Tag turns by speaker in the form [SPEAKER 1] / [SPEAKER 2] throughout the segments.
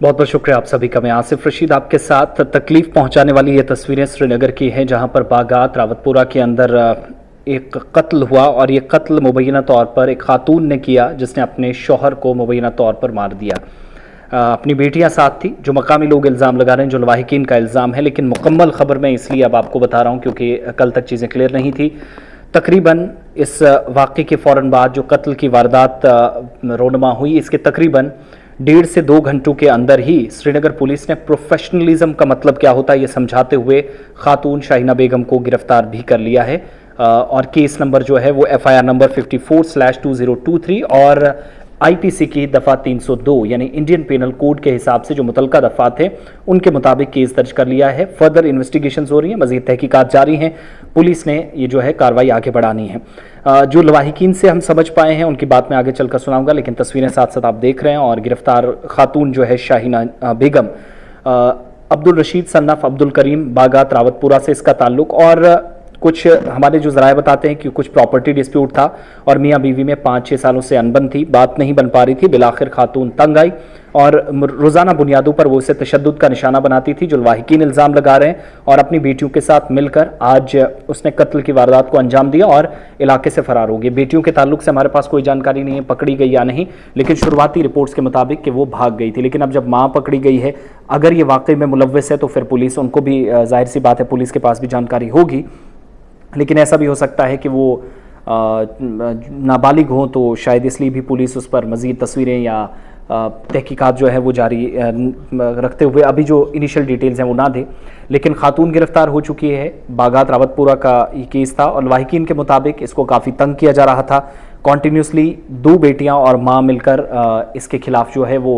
[SPEAKER 1] बहुत बहुत शुक्रिया आप सभी का। मैं आसिफ रशीद आपके साथ। तकलीफ पहुंचाने वाली ये तस्वीरें श्रीनगर की हैं, जहां पर बागात रावतपुरा के अंदर एक कत्ल हुआ और ये कत्ल मुबैना तौर पर एक खातून ने किया जिसने अपने शौहर को मुबैना तौर पर मार दिया। अपनी बेटियां साथ थी, जो मकामी लोग इल्ज़ाम लगा रहे हैं, जो लवाहिकीन का इल्ज़ाम है। लेकिन मुकम्मल खबर मैं इसलिए अब आपको बता रहा हूँ क्योंकि कल तक चीज़ें क्लियर नहीं थी। तकरीबन इस वाक़े के फ़ौरन बाद जो कत्ल की वारदात रोनमा हुई, इसके तकरीबन 1.5 से 2 घंटों के अंदर ही श्रीनगर पुलिस ने प्रोफेशनलिज्म का मतलब क्या होता है ये समझाते हुए खातून शाहीना बेगम को गिरफ्तार भी कर लिया है। और केस नंबर जो है वो FIR नंबर 54/2023 और IPC की दफ़ा 302 यानी इंडियन पेनल कोड के हिसाब से जो मुतलका दफ़ात है उनके मुताबिक केस दर्ज कर लिया है। फर्दर इन्वेस्टिगेशंस हो रही हैं, मज़ीद तहकीकात जारी हैं। पुलिस ने ये जो है कार्रवाई आगे बढ़ानी है। जो लवाहिकीन से हम समझ पाए हैं उनकी बात मैं आगे चलकर सुनाऊंगा, लेकिन तस्वीरें साथ साथ आप देख रहे हैं। और गिरफ्तार खातून जो है शाहीना बेगम, अब्दुल रशीद सन्नफ अब्दुल करीम बागात रावतपुरा से इसका ताल्लुक। और कुछ हमारे जो ज़राए बताते हैं कि कुछ प्रॉपर्टी डिस्प्यूट था और मियाँ बीवी में 5-6 सालों से अनबन थी, बात नहीं बन पा रही थी। बिलाखिर खातून तंग आई और रोज़ाना बुनियादों पर वो उसे तशद्दुद का निशाना बनाती थी, जो लवाहिकीन इल्ज़ाम लगा रहे हैं। और अपनी बेटियों के साथ मिलकर आज उसने कत्ल की वारदात को अंजाम दिया और इलाके से फरार हो गई। बेटियों के ताल्लुक से हमारे पास कोई जानकारी नहीं है पकड़ी गई या नहीं, लेकिन शुरुआती रिपोर्ट्स के मुताबिक कि वो भाग गई थी। लेकिन अब जब माँ पकड़ी गई है, अगर ये वाकई में मुलव्वस है तो फिर पुलिस, उनको भी जाहिर सी बात है पुलिस के पास भी जानकारी होगी। लेकिन ऐसा भी हो सकता है कि वो नाबालिग हों, तो शायद इसलिए भी पुलिस उस पर मज़ीद तस्वीरें या तहकीकात जो है वो जारी रखते हुए अभी जो इनिशियल डिटेल्स हैं वो ना दे। लेकिन खातून गिरफ्तार हो चुकी है। बागात रावतपुरा का ये केस था और लवाहिकीन के मुताबिक इसको काफ़ी तंग किया जा रहा था। कॉन्टीन्यूसली 2 बेटियां और माँ मिलकर इसके खिलाफ जो है वो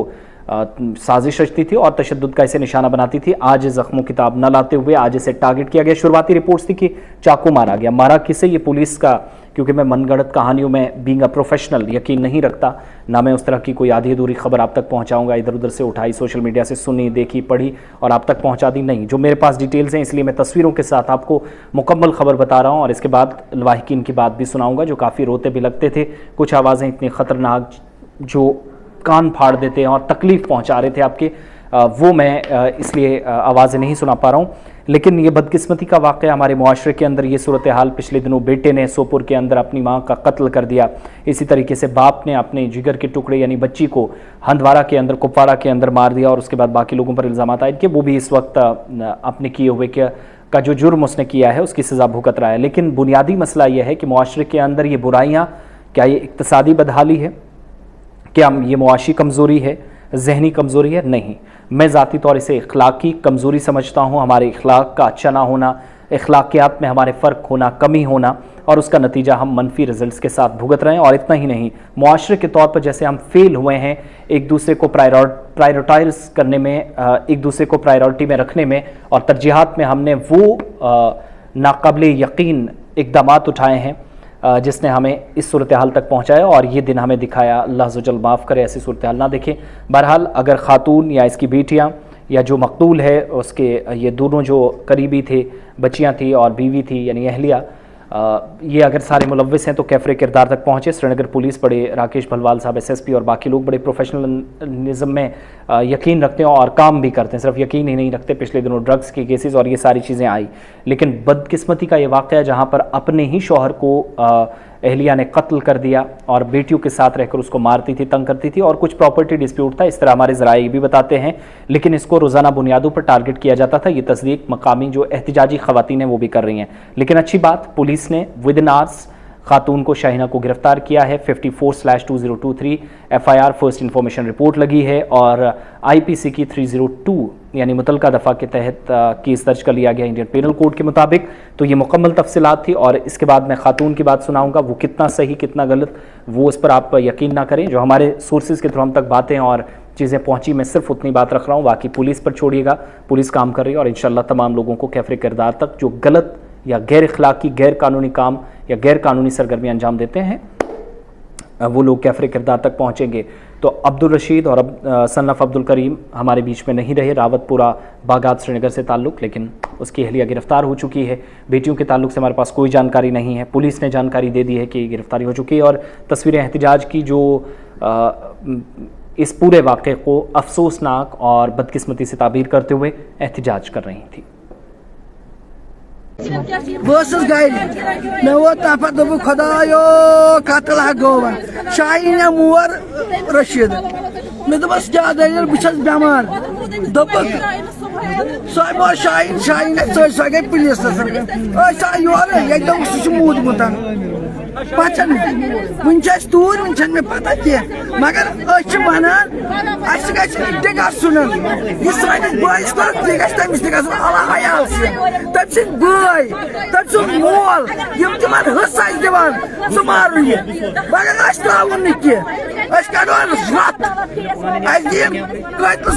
[SPEAKER 1] साजिश रचती थी और तशद्दुद का इसे निशाना बनाती थी। आज ज़ख्मों की ताब न लाते हुए आज इसे टारगेट किया गया। शुरुआती रिपोर्ट्स थी कि चाकू मारा गया। मारा किसे, ये पुलिस का, क्योंकि मैं मनगढ़ंत कहानियों में बीइंग अ प्रोफेशनल यकीन नहीं रखता, ना मैं उस तरह की कोई आधी अधूरी खबर आप तक पहुंचाऊंगा, इधर उधर से उठाई, सोशल मीडिया से सुनी, देखी, पढ़ी और आप तक पहुंचा दी। नहीं, जो मेरे पास डिटेल्स हैं इसलिए मैं तस्वीरों के साथ आपको मुकम्मल खबर बता रहा हूँ। और इसके बाद लवाहिकीन की बात भी सुनाऊंगा जो काफ़ी रोते भी लगते थे। कुछ आवाज़ें इतनी ख़तरनाक जो कान फाड़ देते हैं और तकलीफ़ पहुंचा रहे थे आपके, वो मैं इसलिए आवाज़ें नहीं सुना पा रहा हूँ। लेकिन ये बदकिस्मती का वाक़या हमारे मुआशरे के अंदर ये सूरत हाल, पिछले दिनों बेटे ने सोपुर के अंदर अपनी माँ का कत्ल कर दिया। इसी तरीके से बाप ने अपने जिगर के टुकड़े यानी बच्ची को हंदवाड़ा के अंदर, कुपवाड़ा के अंदर मार दिया और उसके बाद बाकी लोगों पर इल्ज़ाम आए कि वो भी इस वक्त अपने किए हुए का जो जुर्म उसने किया है उसकी सज़ा भुगत रहा है। लेकिन बुनियादी मसला यह है कि मुआशरे के अंदर ये बुराइयाँ, क्या ये इक़्तिसादी बदहाली है, क्या ये मुआशी कमज़ोरी है, जहनी कमज़ोरी है? नहीं, मैं ज़ाती तौर इसे इखलाकी कमज़ोरी समझता हूँ। हमारे इखलाक का अच्छा ना होना, इखलाकियात में हमारे फ़र्क होना, कमी होना, और उसका नतीजा हम मनफी रिज़ल्ट्स के साथ भुगत रहे हैं। और इतना ही नहीं, मुआशरे के तौर पर जैसे हम फेल हुए हैं एक दूसरे को प्रायोरिटाइज़ करने में, एक दूसरे को प्रायोरिटी में रखने में और तरजीहात में, हमने वो नाकाबिले यकीन इक़दामात उठाए हैं जिसने हमें इस सूरत हाल तक पहुँचाया और ये दिन हमें दिखाया। अल्लाह अज़्ज़वजल माफ़ करे ऐसी सूरत हाल ना देखें। बहरहाल अगर ख़ातून या इसकी बेटियाँ या जो मकतूल है उसके ये दोनों जो करीबी थे, बच्चियाँ थी और बीवी थी यानी अहलिया, ये अगर सारे मुलव्वस हैं तो कैफरे किरदार तक पहुँचे। श्रीनगर पुलिस, बड़े राकेश भलवाल साहब SSP और बाकी लोग बड़े प्रोफेशनलिज्म में यकीन रखते हैं और काम भी करते हैं, सिर्फ यकीन ही नहीं रखते। पिछले दिनों ड्रग्स के केसेस और ये सारी चीज़ें आई, लेकिन बदकिस्मती का ये वाक़या जहाँ पर अपने ही शौहर को अहलिया ने कत्ल कर दिया और बेटियों के साथ रहकर उसको मारती थी, तंग करती थी और कुछ प्रॉपर्टी डिस्प्यूट था, इस तरह हमारे ज़राए भी बताते हैं। लेकिन इसको रोज़ाना बुनियादों पर टारगेट किया जाता था। ये तस्दीक मकामी जो एहतिजाजी ख़वातीन हैं वो भी कर रही हैं। लेकिन अच्छी बात, पुलिस ने विद इन आवर्स खातून को, शाहीना को गिरफ्तार किया है। 54/2023 FIR फर्स्ट इन्फॉर्मेशन रिपोर्ट लगी है और IPC की 302 यानी मुतलका दफ़ा के तहत केस दर्ज कर लिया गया इंडियन पेनल कोड के मुताबिक। तो ये मुकम्मल तफसीलात थी और इसके बाद मैं खातून की बात सुनाऊंगा। वो कितना सही कितना गलत वो उस पर आप यकीन ना करें। जो हमारे सोर्सेज के थ्रू हम तक बातें और चीज़ें पहुंची, मैं सिर्फ उतनी बात रख रहा हूँ, बाकी पुलिस पर छोड़िएगा। पुलिस काम कर रही है और इंशाल्लाह तमाम लोगों को कैफरे किरदार तक जो गलत या गैर इखलाकी, गैर कानूनी काम या गैर कानूनी सरगर्मी अंजाम देते हैं वो लोग कैफरे किरदार तक पहुँचेंगे। तो अब्दुल रशीद और सन्नफ अब्दुल करीम हमारे बीच में नहीं रहे। रावतपुरा बागात श्रीनगर से ताल्लुक़, लेकिन उसकी अहलिया गिरफ़्तार हो चुकी है। बेटियों के ताल्लुक़ से हमारे पास कोई जानकारी नहीं है। पुलिस ने जानकारी दे दी है कि गिरफ़्तारी हो चुकी है और तस्वीरें एहतिजाज की जो इस पूरे वाक़े को अफसोसनाक और बदकिस्मती से ताबीर करते हुए एहतजाज कर रही थी।
[SPEAKER 2] बस गाड़ी मे वो तफा दब खुदायो कतल हा गोवन शाहीन मोर रशीद मे दस क्या दलील बहुत बेमार दप सो शाहीन शाहीन सो गई पुलिस योर ये सह मूदमुत पचन वन तूर वन मे पता कह मगर वन गि गुन यह सानिस बस कर तमिस अला हयाल तम सद बय तम सद मोल यम तम हस दिवान सह मारुन मगर त्रुन कह कड़ो रत दिन कतल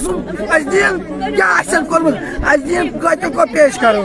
[SPEAKER 2] दिन क्या कोर्मुत दिन कतल को पेश करो।